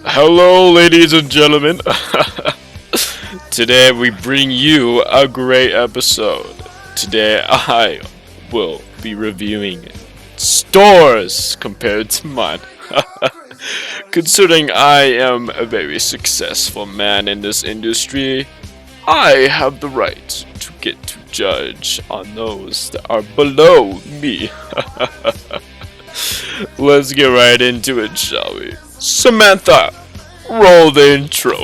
Hello, ladies and gentlemen. Today we bring you a great episode. Today I will be reviewing stores compared to mine. Considering I am a very successful man in this industry, I have the right to get to judge on those that are below me. Let's get right into it, shall we? Samantha, roll the intro.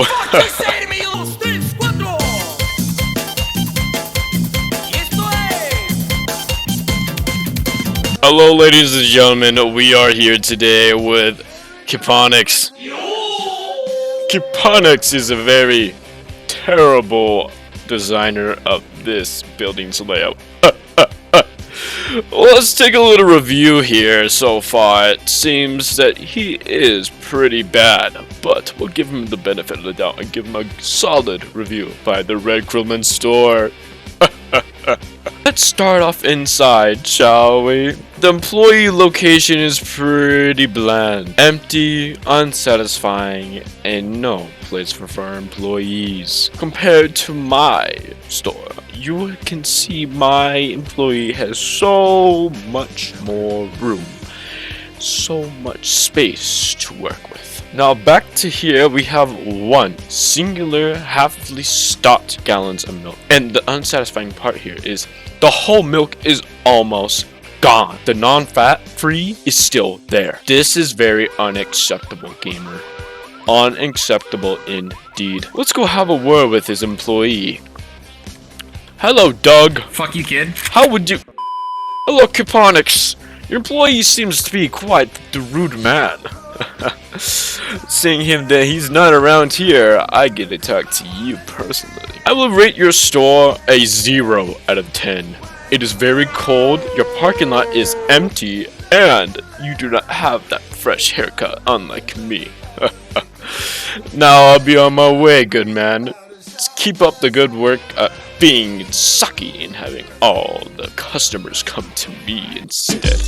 Hello, ladies and gentlemen. We are here today with Kiponix. Kiponix is a very terrible designer of this building's layout. Let's take a little review here. So far, it seems that he is pretty bad, but we'll give him the benefit of the doubt and give him a solid review by the Red Krillman store. Let's start off inside, shall we? The employee location is pretty bland, empty, unsatisfying, and no place for our employees. Compared to my store, you can see my employee has so much more room, so much space to work with. Now back to here, we have one singular halfly stocked gallons of milk, and the unsatisfying part here is the whole milk is almost gone. The non-fat free is still there. This is very unacceptable, gamer. Unacceptable indeed. Let's go have a word with his employee. Hello, Doug. Fuck you, kid. How would you... Hello, Kiponix. Your employee seems to be quite the rude man. Seeing him that he's not around here, I get to talk to you personally. I will rate your store a 0 out of 10. It is very cold, your parking lot is empty, and you do not have that fresh haircut, unlike me. Now I'll be on my way, good man. Just keep up the good work at being sucky and having all the customers come to me instead.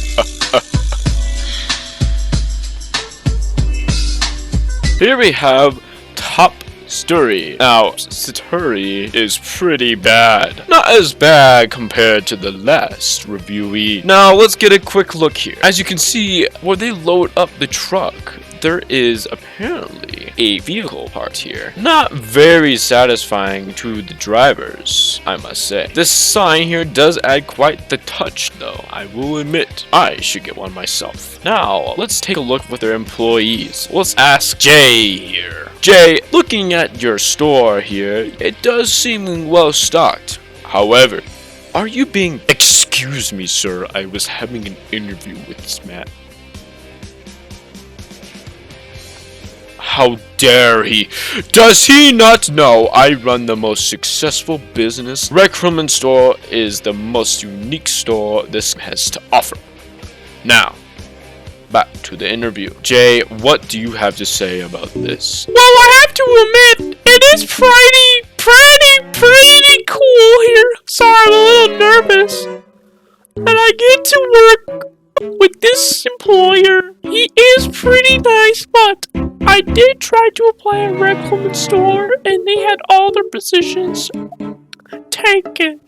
Here we have Top Story. Now, Satori is pretty bad. Not as bad compared to the last reviewee. Now, let's get a quick look here. As you can see, where they load up the truck, there is apparently a vehicle part here. Not very satisfying to the drivers, I must say. This sign here does add quite the touch though. I will admit, I should get one myself. Now, let's take a look with their employees. Let's ask Jay here. Jay, looking at your store here, it does seem well stocked. However, are you being... Excuse me, sir, I was having an interview with this man. How dare he? Does he not know I run the most successful business? Red Krillman store is the most unique store this has to offer. Now, back to the interview. Jay, what do you have to say about this? Well, I have to admit, it is pretty cool here. Sorry, I'm a little nervous. And I get to work with this employer. He is pretty nice, but I did try to apply at Red Krillman store, and they had all their positions taken.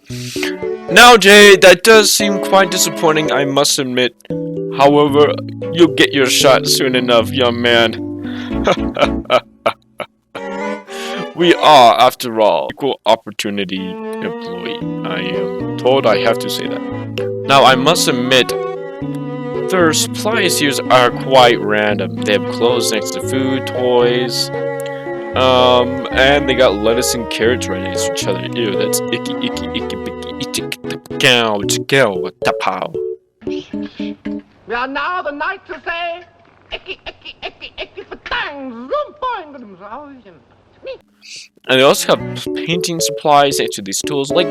Now, Jay, that does seem quite disappointing, I must admit. However, you'll get your shot soon enough, young man. We are, after all, equal opportunity employee. I am told I have to say that. Now, I must admit, their supplies here are quite random. They have clothes next to food, toys, and they got lettuce and carrots right next to each other. Ew, that's icky, tapow. We are now the night to say, icky, for tang, And they also have painting supplies next to these tools. Like,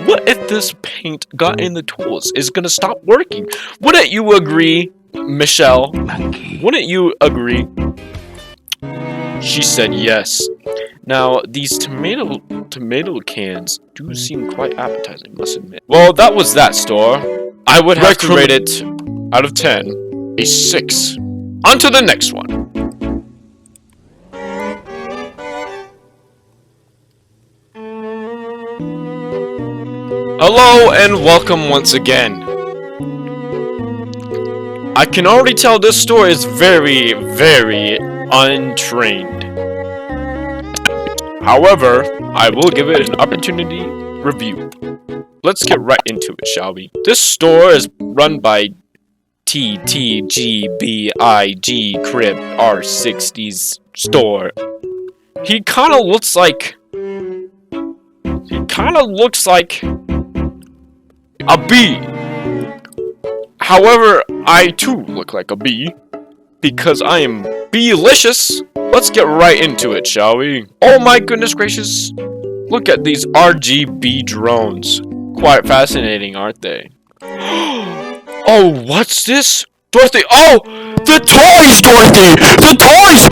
what if this paint got in the tools? Is it gonna stop working? Wouldn't you agree, Michelle? Wouldn't you agree? She said yes. Now, these tomato cans do seem quite appetizing, must admit. Well, that was that store. I would have to rate it, out of 10, a 6. On to the next one. Hello and welcome once again. I can already tell this store is very, very untrained. However, I will give it an opportunity review. Let's get right into it, shall we? This store is run by TTGBIG Crib R60's store. He kind of looks like a bee. However, I too look like a bee because I am bee-licious. Let's get right into it, shall we? Oh my goodness gracious. Look at these RGB drones. Quite fascinating, aren't they? Oh, what's this? Dorothy, oh! The toys, Dorothy! The toys!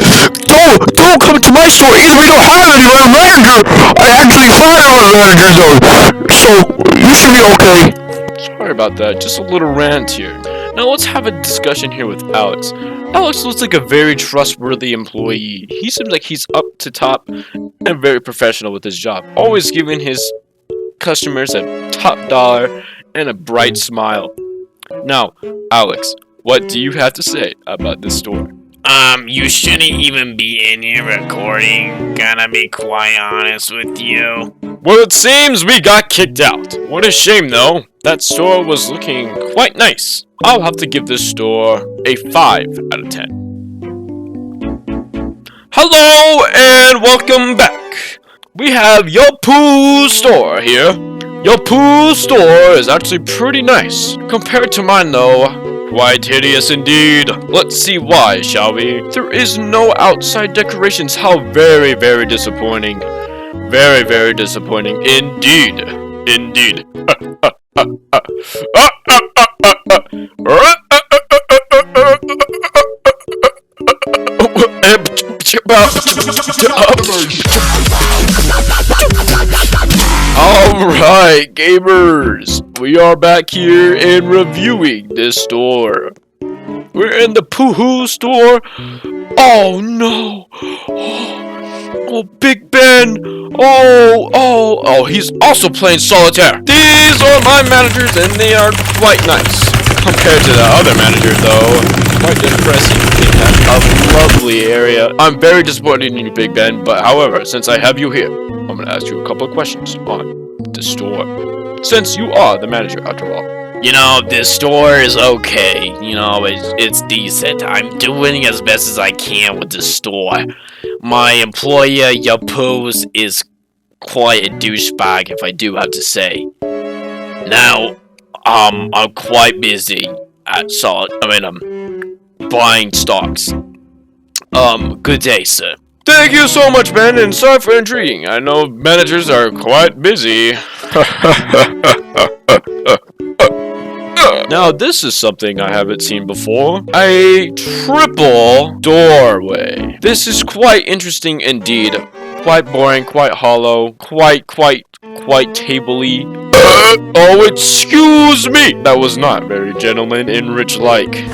Don't come to my store. Either we don't have any or a manager. I actually fired our manager though. So, you should be okay. Sorry about that, just a little rant here. Now let's have a discussion here with Alex. Alex looks like a very trustworthy employee. He seems like he's up to top and very professional with his job. Always giving his customers a top dollar and a bright smile. Now, Alex, what do you have to say about this store? You shouldn't even be in here recording, gonna be quite honest with you. Well, it seems we got kicked out. What a shame, though. That store was looking quite nice. I'll have to give this store a 5 out of 10. Hello, and welcome back. We have Yopu store here. Yopu store is actually pretty nice. Compared to mine, though, quite hideous indeed. Let's see why, shall we? There is no outside decorations. How very, very disappointing. Very, very disappointing indeed. Indeed. Alright, gamers. We are back here and reviewing this store. We're in the Poohoo store. Oh no. Oh, Big Ben. Oh, he's also playing solitaire. These are my managers and they are quite nice. Compared to the other manager though, quite depressing. They have a lovely area. I'm very disappointed in you, Big Ben, but however, since I have you here, I'm gonna ask you a couple of questions on the store. Since you are the manager after all. You know, this store is okay. You know, it's decent. I'm doing as best as I can with the store. My employer, Yapos, is quite a douchebag, if I do have to say. Now, I'm quite busy at buying stocks. Good day, sir. Thank you so much, Ben, and sorry for intriguing. I know managers are quite busy. Now, this is something I haven't seen before. A triple doorway. This is quite interesting indeed. Quite boring, quite hollow, quite table-y. Oh, excuse me! That was not very gentleman and rich-like.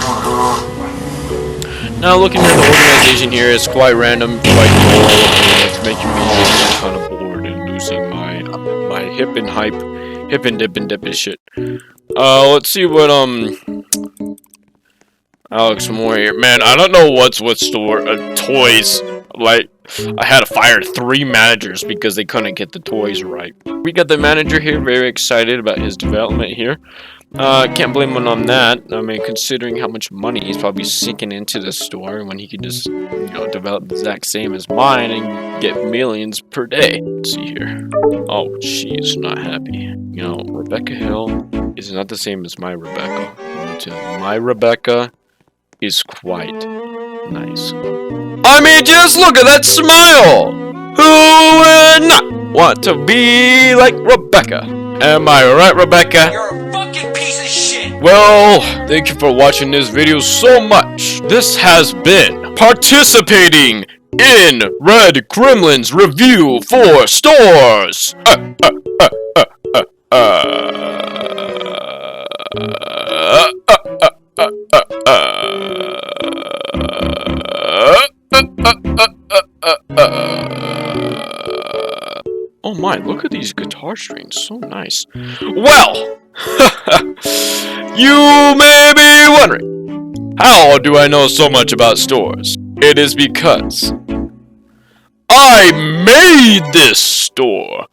Now, looking at the organization here, it's quite random, quite dull, and it's making me kind of bored and losing my hip and dip and shit. Let's see what, Alex, some more here. Man, I don't know what's what store, toys. Like, I had to fire 3 managers because they couldn't get the toys right. We got the manager here, very excited about his development here. Can't blame him on that. I mean, considering how much money he's probably sinking into the store when he could just, you know, develop the exact same as mine and get millions per day. Let's see here. Oh, she's not happy. You know, Rebecca Hill is not the same as my Rebecca. My Rebecca is quite nice. I mean, just look at that smile! Who would not want to be like Rebecca? Am I right, Rebecca? You're a fucking piece of shit! Well, thank you for watching this video so much. This has been participating in Red Gremlin's review for stores. Oh my, look at these guitars. guitar strings, so nice. Well, you may be wondering, how do I know so much about stores? It is because I made this store.